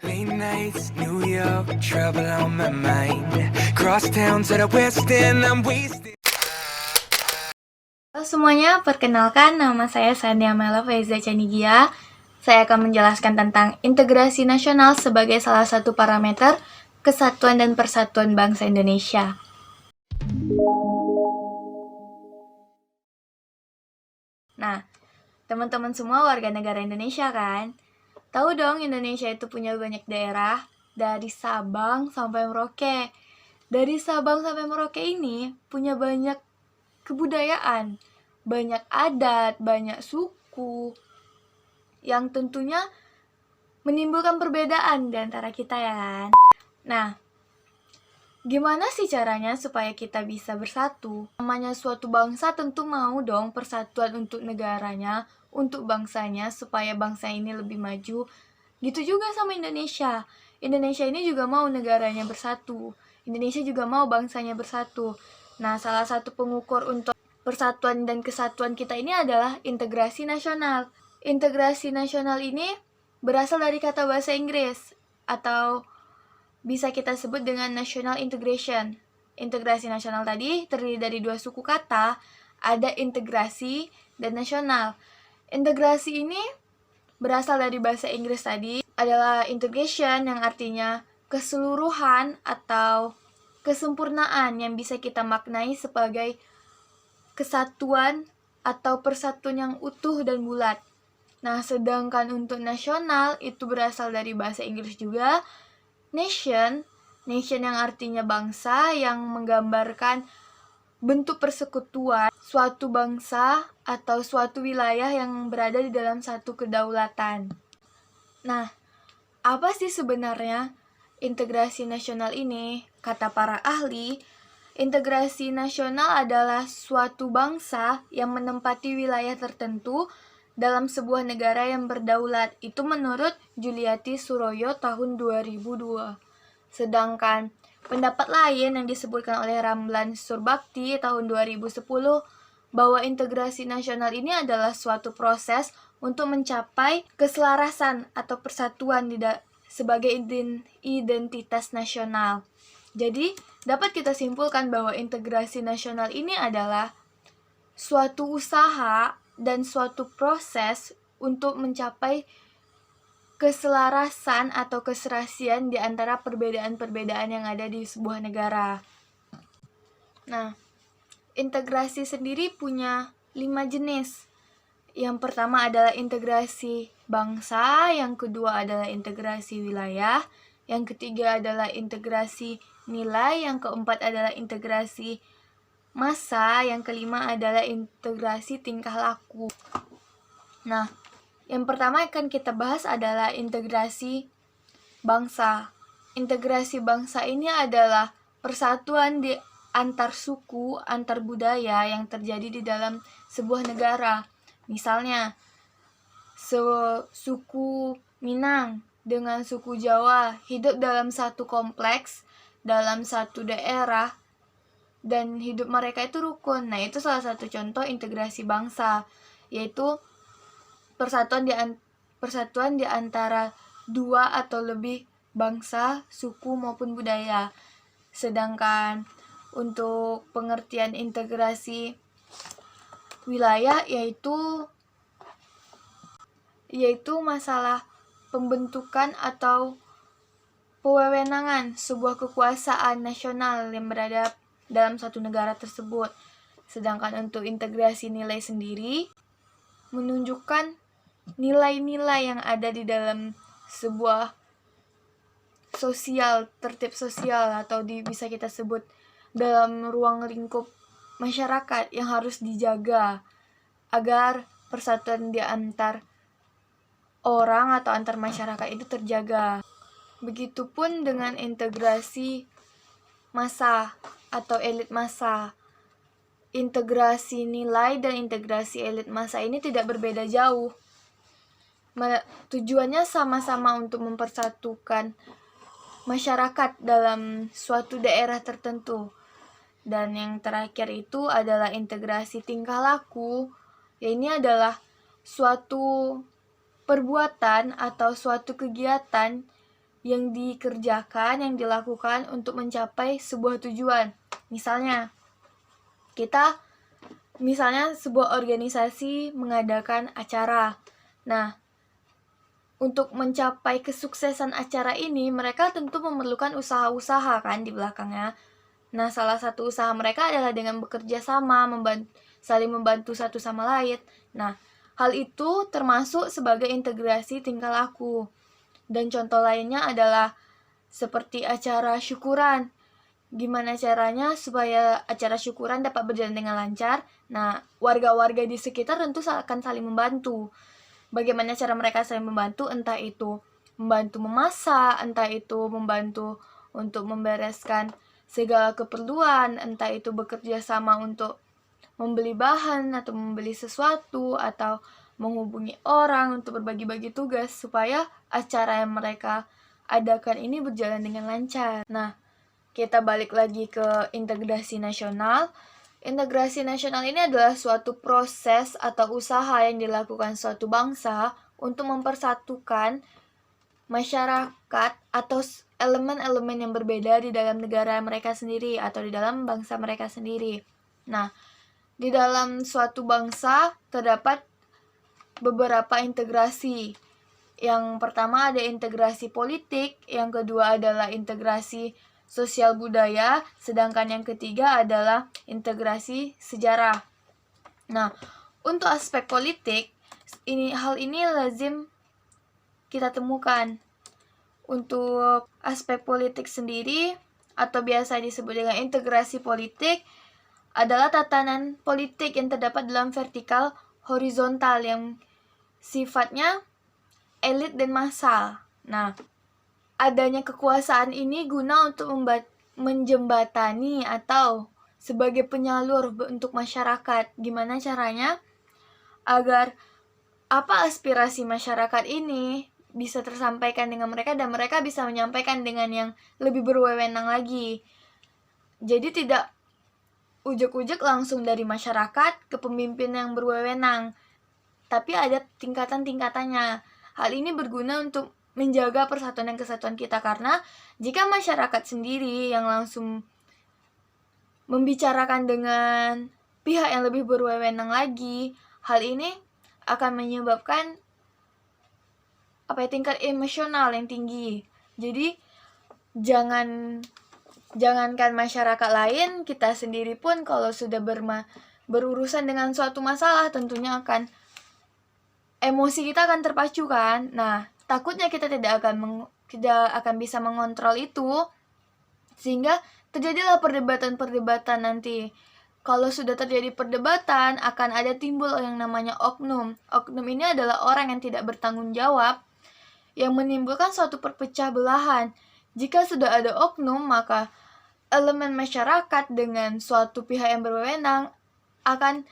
Late nights, New York, trouble on my mind. Cross town to the west end, I'm wasted. Halo semuanya, perkenalkan nama saya Sania Mela Faiza Canigia. Saya akan menjelaskan tentang integrasi nasional sebagai salah satu parameter kesatuan dan persatuan bangsa Indonesia. Nah, teman-teman semua warga negara Indonesia kan? Tahu dong Indonesia itu punya banyak daerah, dari Sabang sampai Merauke. Dari Sabang sampai Merauke ini punya banyak kebudayaan, banyak adat, banyak suku, yang tentunya menimbulkan perbedaan di antara kita ya kan. Nah, gimana sih caranya supaya kita bisa bersatu? Namanya suatu bangsa tentu mau dong persatuan untuk negaranya, untuk bangsanya, supaya bangsa ini lebih maju. Gitu juga sama Indonesia. Indonesia ini juga mau negaranya bersatu. Indonesia juga mau bangsanya bersatu. Nah, salah satu pengukur untuk persatuan dan kesatuan kita ini adalah integrasi nasional. Integrasi nasional ini berasal dari kata bahasa Inggris atau bisa kita sebut dengan national integration. Integrasi nasional tadi terdiri dari dua suku kata, ada integrasi dan nasional. Integrasi ini berasal dari bahasa Inggris tadi, adalah integration yang artinya keseluruhan atau kesempurnaan yang bisa kita maknai sebagai kesatuan atau persatuan yang utuh dan bulat. Nah, sedangkan untuk nasional itu berasal dari bahasa Inggris juga, nation yang artinya bangsa, yang menggambarkan bentuk persekutuan suatu bangsa atau suatu wilayah yang berada di dalam satu kedaulatan. Nah, apa sih sebenarnya integrasi nasional ini? Kata para ahli, integrasi nasional adalah suatu bangsa yang menempati wilayah tertentu dalam sebuah negara yang berdaulat. Itu menurut Juliati Suroyo tahun 2002. Sedangkan pendapat lain yang disebutkan oleh Ramlan Surbakti tahun 2010 bahwa integrasi nasional ini adalah suatu proses untuk mencapai keselarasan atau persatuan sebagai identitas nasional. Jadi, dapat kita simpulkan bahwa integrasi nasional ini adalah suatu usaha dan suatu proses untuk mencapai keselarasan atau keserasian di antara perbedaan-perbedaan yang ada di sebuah negara. Nah, integrasi sendiri punya 5 jenis. Yang pertama adalah integrasi bangsa, yang kedua adalah integrasi wilayah, yang ketiga adalah integrasi nilai, yang keempat adalah integrasi massa, yang kelima adalah integrasi tingkah laku. Nah, yang pertama akan kita bahas adalah integrasi bangsa. Integrasi bangsa ini adalah persatuan di antar suku, antar budaya yang terjadi di dalam sebuah negara. Misalnya, suku Minang dengan suku Jawa hidup dalam satu kompleks, dalam satu daerah, dan hidup mereka itu rukun. Nah, itu salah satu contoh integrasi bangsa, yaitu persatuan di antara dua atau lebih bangsa, suku maupun budaya. Sedangkan untuk pengertian integrasi wilayah yaitu masalah pembentukan atau pewewenangan sebuah kekuasaan nasional yang berada dalam satu negara tersebut. Sedangkan untuk integrasi nilai sendiri menunjukkan nilai-nilai yang ada di dalam sebuah tertib sosial atau bisa kita sebut dalam ruang lingkup masyarakat yang harus dijaga agar persatuan di antar orang atau antar masyarakat itu terjaga. Begitupun dengan integrasi massa atau elit massa. Integrasi nilai dan integrasi elit massa ini tidak berbeda jauh. Tujuannya sama-sama untuk mempersatukan masyarakat dalam suatu daerah tertentu. Dan yang terakhir itu adalah integrasi tingkah laku. Ini adalah suatu perbuatan atau suatu kegiatan yang dikerjakan, yang dilakukan untuk mencapai sebuah tujuan. Misalnya sebuah organisasi mengadakan acara. Nah, untuk mencapai kesuksesan acara ini, mereka tentu memerlukan usaha-usaha kan di belakangnya. Nah, salah satu usaha mereka adalah dengan bekerja sama, saling membantu satu sama lain. Nah, hal itu termasuk sebagai integrasi tingkah laku. Dan contoh lainnya adalah seperti acara syukuran. Gimana caranya supaya acara syukuran dapat berjalan dengan lancar? Nah, warga-warga di sekitar tentu akan saling membantu. Bagaimana cara mereka saling membantu? Entah itu membantu memasak, entah itu membantu untuk membereskan segala keperluan, entah itu bekerja sama untuk membeli bahan atau membeli sesuatu, atau menghubungi orang untuk berbagi-bagi tugas supaya acara yang mereka adakan ini berjalan dengan lancar. Nah, kita balik lagi ke integrasi nasional. Integrasi nasional ini adalah suatu proses atau usaha yang dilakukan suatu bangsa untuk mempersatukan masyarakat atau elemen-elemen yang berbeda di dalam negara mereka sendiri atau di dalam bangsa mereka sendiri. Nah, di dalam suatu bangsa terdapat beberapa integrasi. Yang pertama ada integrasi politik, yang kedua adalah integrasi sosial budaya, sedangkan yang ketiga adalah integrasi sejarah. Nah, untuk aspek politik, hal ini lazim kita temukan. Untuk aspek politik sendiri, atau biasa disebut dengan integrasi politik, adalah tatanan politik yang terdapat dalam vertikal horizontal yang sifatnya elit dan massal. Nah, adanya kekuasaan ini guna untuk menjembatani atau sebagai penyalur untuk masyarakat. Gimana caranya? Agar apa aspirasi masyarakat ini bisa tersampaikan dengan mereka dan mereka bisa menyampaikan dengan yang lebih berwenang lagi. Jadi tidak ujuk-ujuk langsung dari masyarakat ke pemimpin yang berwenang, tapi ada tingkatan-tingkatannya. Hal ini berguna untuk menjaga persatuan dan kesatuan kita, karena jika masyarakat sendiri yang langsung membicarakan dengan pihak yang lebih berwenang lagi, hal ini akan menyebabkan tingkat emosional yang tinggi. Jadi jangankan masyarakat lain, kita sendiri pun kalau sudah berurusan dengan suatu masalah tentunya emosi kita akan terpacu kan. Nah, takutnya kita tidak akan bisa mengontrol itu, sehingga terjadilah perdebatan-perdebatan nanti. Kalau sudah terjadi perdebatan, akan ada timbul yang namanya oknum. Oknum ini adalah orang yang tidak bertanggung jawab, yang menimbulkan suatu perpecah belahan. Jika sudah ada oknum, maka elemen masyarakat dengan suatu pihak yang berwenang akan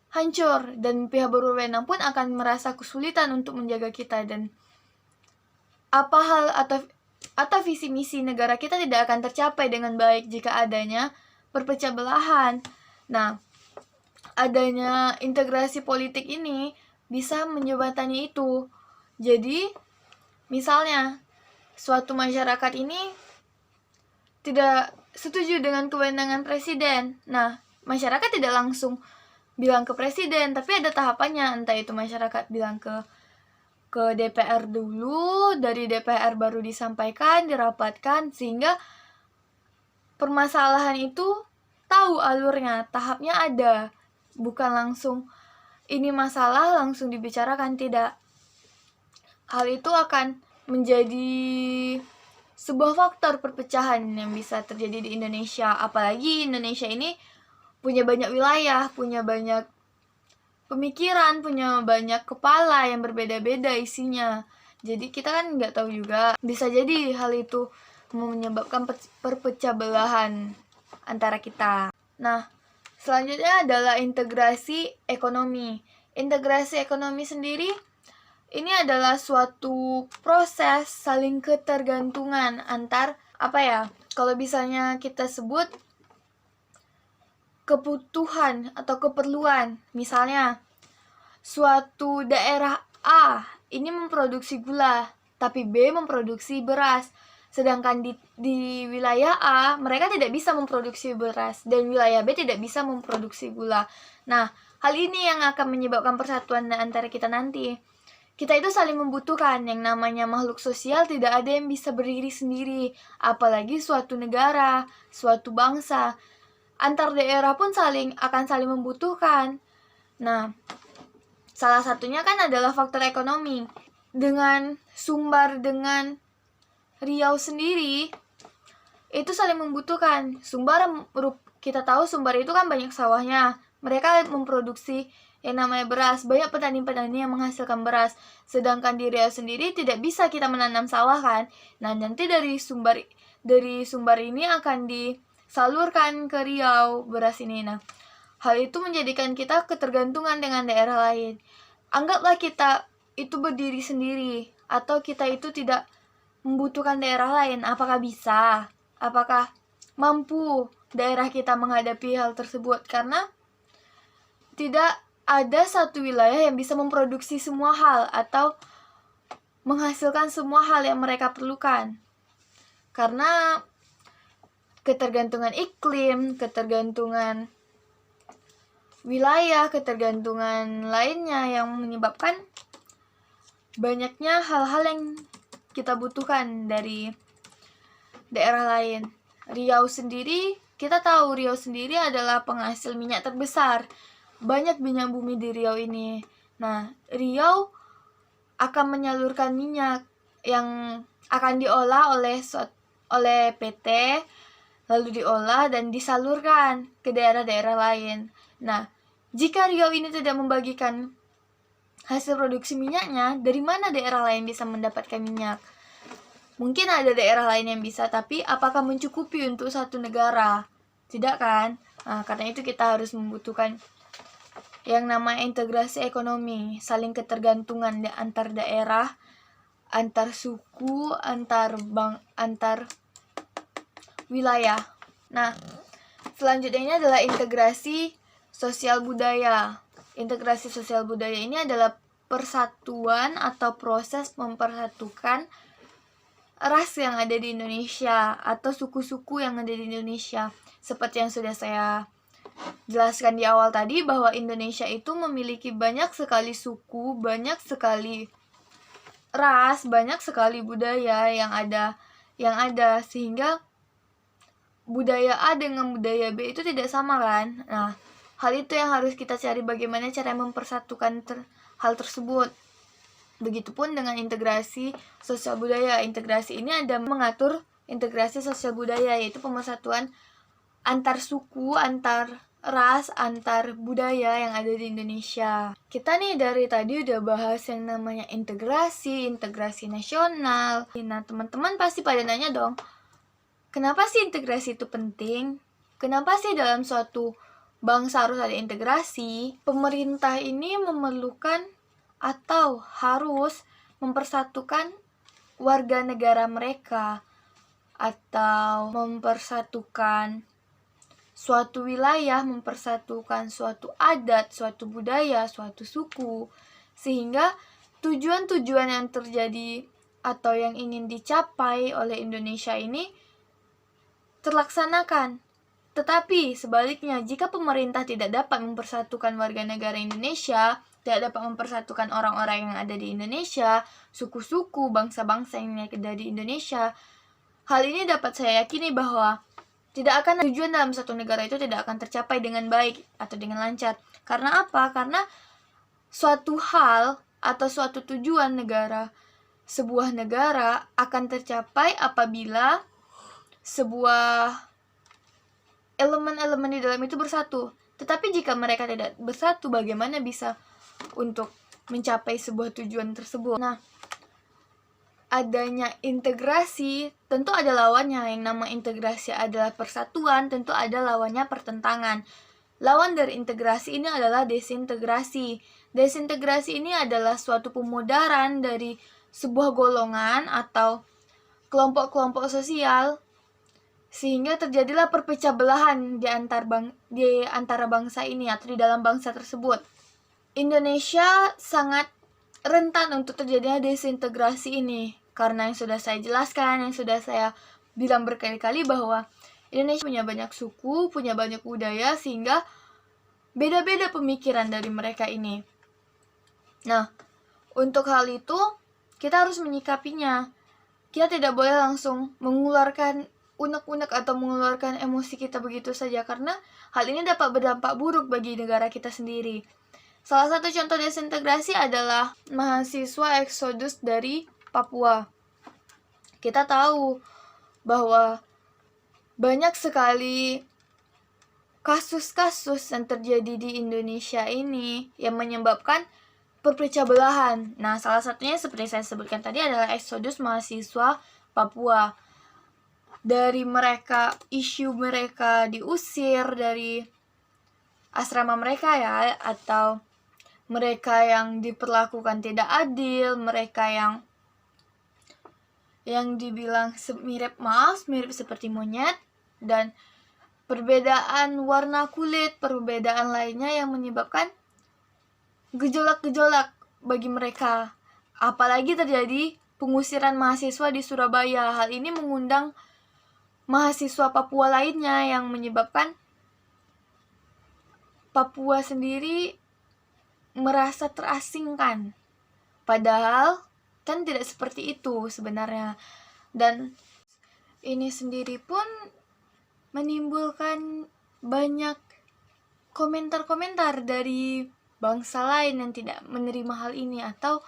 hancur, dan pihak berwenang pun akan merasa kesulitan untuk menjaga kita, dan apa hal atau visi misi negara kita tidak akan tercapai dengan baik jika adanya perpecah belahan. Nah, adanya integrasi politik ini bisa menjembatani itu. Jadi, misalnya suatu masyarakat ini tidak setuju dengan kewenangan presiden. Nah, masyarakat tidak langsung bilang ke presiden, tapi ada tahapannya. Entah itu masyarakat bilang ke DPR dulu, dari DPR baru disampaikan, dirapatkan, sehingga permasalahan itu tahu alurnya, tahapnya ada. Bukan langsung ini masalah langsung dibicarakan, tidak. Hal itu akan menjadi sebuah faktor perpecahan yang bisa terjadi di Indonesia. Apalagi Indonesia ini punya banyak wilayah, punya banyak pemikiran, punya banyak kepala yang berbeda-beda isinya. Jadi kita kan nggak tahu juga, bisa jadi hal itu menyebabkan perpecah belahan antara kita. Nah, selanjutnya adalah integrasi ekonomi. Integrasi ekonomi sendiri ini adalah suatu proses saling ketergantungan antar kalau misalnya kita sebut kebutuhan atau keperluan. Misalnya, suatu daerah A ini memproduksi gula. tapi B memproduksi beras. Sedangkan di wilayah A, mereka tidak bisa memproduksi beras, dan wilayah B tidak bisa memproduksi gula. Nah, hal ini yang akan menyebabkan persatuan antara kita nanti. Kita itu saling membutuhkan, yang namanya makhluk sosial tidak ada yang bisa berdiri sendiri, apalagi suatu negara, suatu bangsa. Antar daerah pun akan saling membutuhkan. Nah, salah satunya kan adalah faktor ekonomi. Dengan Sumbar dengan Riau sendiri itu saling membutuhkan. Kita tahu Sumbar itu kan banyak sawahnya. Mereka memproduksi yang namanya beras. Banyak petani-petani yang menghasilkan beras. Sedangkan di Riau sendiri tidak bisa kita menanam sawah kan. Nah, nanti dari Sumbar ini akan disalurkan ke Riau beras ini. Nah, hal itu menjadikan kita ketergantungan dengan daerah lain. Anggaplah kita itu berdiri sendiri, atau kita itu tidak membutuhkan daerah lain. Apakah bisa? Apakah mampu daerah kita menghadapi hal tersebut? Karena tidak ada satu wilayah yang bisa memproduksi semua hal atau menghasilkan semua hal yang mereka perlukan. Karena ketergantungan iklim, ketergantungan wilayah, ketergantungan lainnya yang menyebabkan banyaknya hal-hal yang kita butuhkan dari daerah lain. Kita tahu Riau sendiri adalah penghasil minyak terbesar. Banyak minyak bumi di Riau ini. Nah, Riau akan menyalurkan minyak yang akan diolah oleh PT, lalu diolah dan disalurkan ke daerah-daerah lain. Nah, jika Riau ini tidak membagikan hasil produksi minyaknya, dari mana daerah lain bisa mendapatkan minyak? Mungkin ada daerah lain yang bisa, tapi apakah mencukupi untuk satu negara? Tidak kan? Nah, karena itu kita harus membutuhkan yang namanya integrasi ekonomi, saling ketergantungan antar daerah, antar suku, antar wilayah. Nah, selanjutnya ini adalah integrasi sosial budaya. Integrasi sosial budaya ini adalah persatuan atau proses mempersatukan ras yang ada di Indonesia atau suku-suku yang ada di Indonesia. Seperti yang sudah saya jelaskan di awal tadi, bahwa Indonesia itu memiliki banyak sekali suku, banyak sekali ras, banyak sekali budaya yang ada sehingga budaya A dengan budaya B itu tidak sama kan. Nah, hal itu yang harus kita cari, bagaimana cara mempersatukan hal tersebut. Begitupun dengan integrasi sosial budaya. Integrasi ini ada mengatur integrasi sosial budaya, yaitu pemersatuan antar suku, antar ras, antar budaya yang ada di Indonesia. Kita nih dari tadi udah bahas yang namanya integrasi nasional. Nah, teman-teman pasti pada nanya dong, kenapa sih integrasi itu penting? Kenapa sih dalam suatu bangsa harus ada integrasi? Pemerintah ini memerlukan atau harus mempersatukan warga negara mereka, atau mempersatukan suatu wilayah, mempersatukan suatu adat, suatu budaya, suatu suku, sehingga tujuan-tujuan yang terjadi atau yang ingin dicapai oleh Indonesia ini terlaksanakan. Tetapi sebaliknya, jika pemerintah tidak dapat mempersatukan warga negara Indonesia, tidak dapat mempersatukan orang-orang yang ada di Indonesia, suku-suku, bangsa-bangsa yang ada di Indonesia, hal ini dapat saya yakini bahwa tidak akan tujuan dalam satu negara itu tidak akan tercapai dengan baik atau dengan lancar. Karena apa? Karena suatu hal atau suatu tujuan sebuah negara akan tercapai apabila sebuah elemen-elemen di dalam itu bersatu. Tetapi jika mereka tidak bersatu, bagaimana bisa untuk mencapai sebuah tujuan tersebut? Nah, adanya integrasi tentu ada lawannya. Yang nama integrasi adalah persatuan, tentu ada lawannya pertentangan. Lawan dari integrasi ini adalah desintegrasi. Desintegrasi ini adalah suatu pemudaran dari sebuah golongan atau kelompok-kelompok sosial, sehingga terjadilah perpecah belahan di antara bangsa ini atau di dalam bangsa tersebut. Indonesia sangat rentan untuk terjadinya desintegrasi ini, Karena yang sudah saya jelaskan, yang sudah saya bilang berkali-kali bahwa Indonesia punya banyak suku, punya banyak budaya, sehingga beda-beda pemikiran dari mereka ini. Nah, untuk hal itu kita harus menyikapinya. Kita tidak boleh langsung mengeluarkan unek-unek atau mengeluarkan emosi kita begitu saja, karena hal ini dapat berdampak buruk bagi negara kita sendiri. Salah satu contoh desintegrasi adalah mahasiswa eksodus dari Papua. Kita tahu bahwa banyak sekali kasus-kasus yang terjadi di Indonesia ini yang menyebabkan perpecah belahan. Nah, salah satunya seperti saya sebutkan tadi adalah eksodus mahasiswa Papua. Dari mereka, isu mereka diusir dari asrama mereka ya, atau mereka yang diperlakukan tidak adil, mereka yang dibilang mirip seperti monyet, dan perbedaan warna kulit, perbedaan lainnya yang menyebabkan gejolak-gejolak bagi mereka. Apalagi terjadi pengusiran mahasiswa di Surabaya. Hal ini mengundang mahasiswa Papua lainnya yang menyebabkan Papua sendiri merasa terasingkan. Padahal kan tidak seperti itu sebenarnya. Dan ini sendiri pun menimbulkan banyak komentar-komentar dari bangsa lain yang tidak menerima hal ini, atau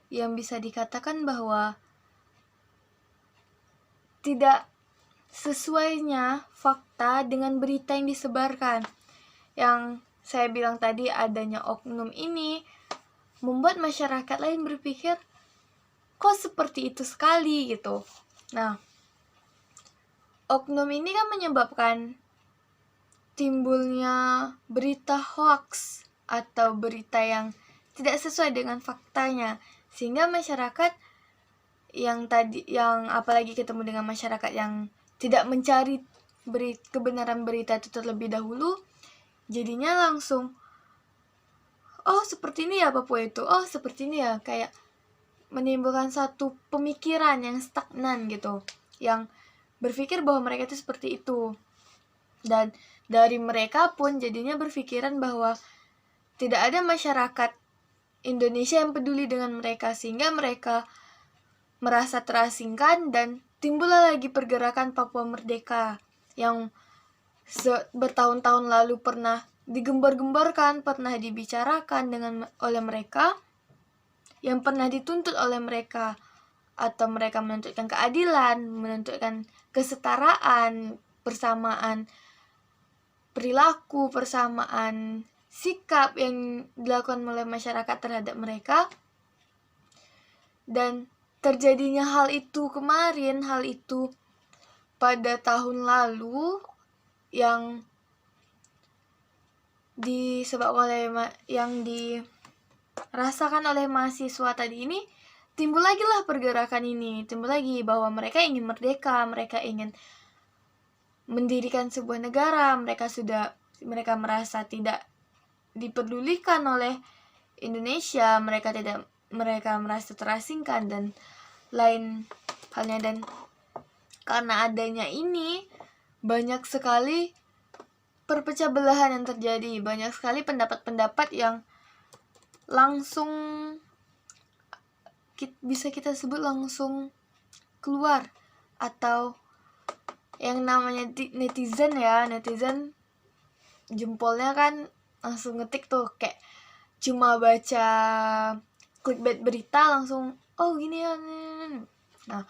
yang bisa dikatakan bahwa tidak sesuainya fakta dengan berita yang disebarkan. Yang saya bilang tadi, adanya oknum ini membuat masyarakat lain berpikir, kok seperti itu sekali gitu. Nah, oknum ini kan menyebabkan timbulnya berita hoax atau berita yang tidak sesuai dengan faktanya, sehingga masyarakat yang apalagi ketemu dengan masyarakat yang tidak mencari kebenaran berita itu terlebih dahulu, jadinya langsung, oh seperti ini ya Papua itu, oh seperti ini ya, kayak menimbulkan satu pemikiran yang stagnan gitu, yang berpikir bahwa mereka itu seperti itu. Dan dari mereka pun jadinya berpikiran bahwa tidak ada masyarakat Indonesia yang peduli dengan mereka, sehingga mereka merasa terasingkan, dan timbullah lagi pergerakan Papua Merdeka yang bertahun-tahun lalu pernah digembar-gemborkan, pernah dibicarakan oleh mereka, yang pernah dituntut oleh mereka, atau mereka menuntutkan keadilan, menuntutkan kesetaraan, persamaan perilaku, persamaan sikap yang dilakukan oleh masyarakat terhadap mereka. Dan terjadinya hal itu kemarin, hal itu pada tahun lalu, yang dirasakan oleh mahasiswa tadi ini, timbul lagi lah pergerakan ini, timbul lagi bahwa mereka ingin merdeka, mereka ingin mendirikan sebuah negara, mereka merasa tidak dipedulikan oleh Indonesia, mereka merasa terasingkan dan lain halnya. Dan karena adanya ini, banyak sekali perpecah belahan yang terjadi, banyak sekali pendapat-pendapat yang langsung bisa kita sebut langsung keluar, atau yang namanya netizen jempolnya kan langsung ngetik tuh, kayak cuma baca clickbait berita langsung, oh gini ya. Nah,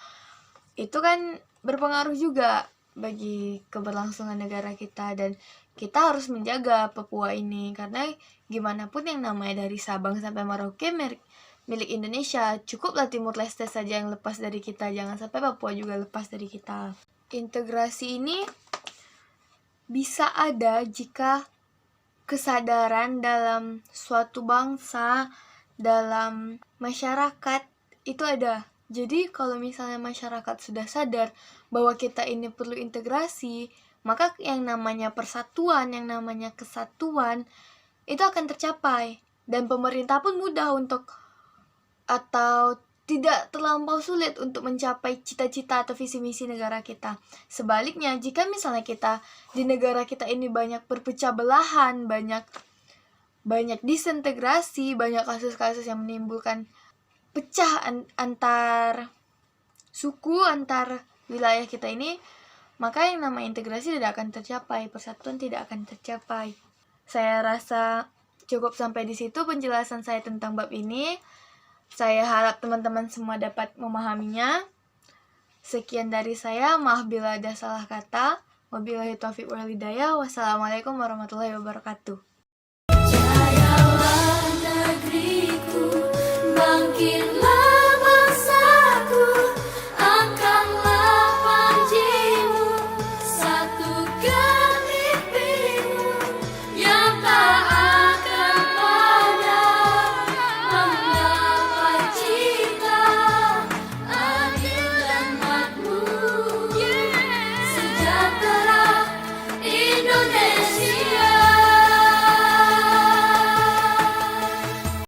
itu kan berpengaruh juga bagi keberlangsungan negara kita, dan kita harus menjaga Papua ini, karena gimana pun yang namanya dari Sabang sampai Merauke milik Indonesia. Cukuplah Timur Leste saja yang lepas dari kita, jangan sampai Papua juga lepas dari kita. Integrasi ini bisa ada jika kesadaran dalam suatu bangsa, dalam masyarakat itu ada. Jadi kalau misalnya masyarakat sudah sadar bahwa kita ini perlu integrasi, maka yang namanya persatuan, yang namanya kesatuan itu akan tercapai. Dan pemerintah pun mudah untuk, atau tidak terlampau sulit untuk mencapai cita-cita atau visi misi negara kita. Sebaliknya, jika misalnya kita di negara kita ini banyak berpecah belahan, banyak disintegrasi, banyak kasus-kasus yang menimbulkan pecah antar suku, antar wilayah kita ini, maka yang namanya integrasi tidak akan tercapai, persatuan tidak akan tercapai. Saya rasa cukup sampai di situ penjelasan saya tentang bab ini. Saya harap teman-teman semua dapat memahaminya. Sekian dari saya, maaf bila ada salah kata. Wabillahi taufiq wal hidayah. Wassalamualaikum warahmatullahi wabarakatuh. Jayalah negeriku, bangkitlah